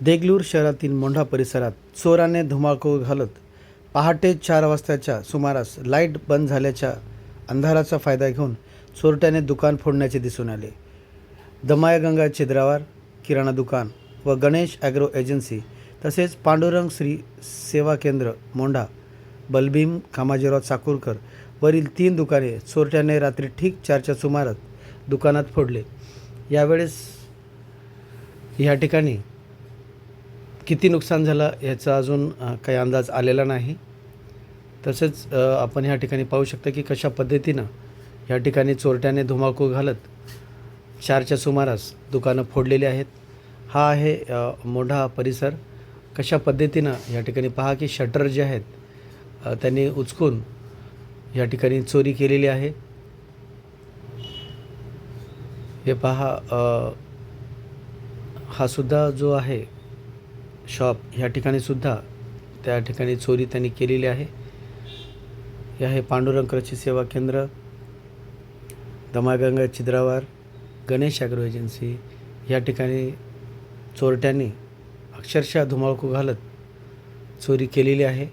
देगलूर शहरातील मोंढा परिसरात चोराने धुमाकूळ घालत पहाटे 4 वाजताच्या सुमारास लाईट बंद झाल्याच्या अंधाराचा फायदा घेऊन चोरट्याने दुकान फोडण्याचे दिसून आले. दमायगंगा छिद्रावर किराणा दुकान व गणेश ॲग्रो एजन्सी तसेच पांडुरंग श्री सेवा केंद्र मोंढा, बलभीम कामाजीराव चाकूरकर वरील 3 दुकाने चोरट्याने रात्री ठीक 4च्या सुमारास दुकानात फोडले. यावेळेस या ठिकाणी किती नुकसान झालं याचा अजून काही अंदाज आलेला नाही. तसेच आपण ह्या ठिकाणी पाहू शकता की कशा पद्धतीनं या ठिकाणी चोरट्याने धुमाकूळ घालत 4च्या सुमारास दुकानं फोडलेली आहेत. हा आहे मोंढा परिसर. कशा पद्धतीनं या ठिकाणी पहा की शटर जे आहेत त्यांनी उचकून या ठिकाणी चोरी केलेली आहे. हे पहा, हा सुद्धा जो आहे शॉप ह्या ठिकाणी सुद्धा त्या ठिकाणी चोरी त्यांनी केलेली आहे. हे आहे पांडुरंग कृषी सेवा केंद्र, दमागंगा छिद्रावर, गणेश ॲग्रो एजन्सी. या ठिकाणी चोरट्यांनी अक्षरशः धुमाकूळ घालत चोरी केलेली आहे.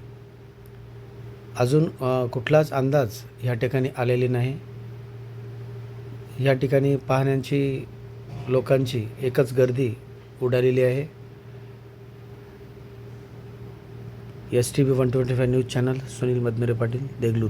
अजून कुठलाच अंदाज या ठिकाणी आलेली नाही. या ठिकाणी पाहण्याची लोकांची एकच गर्दी उडालेली आहे. STB 125 news channel, Sunil Madmere Patil, Deglur.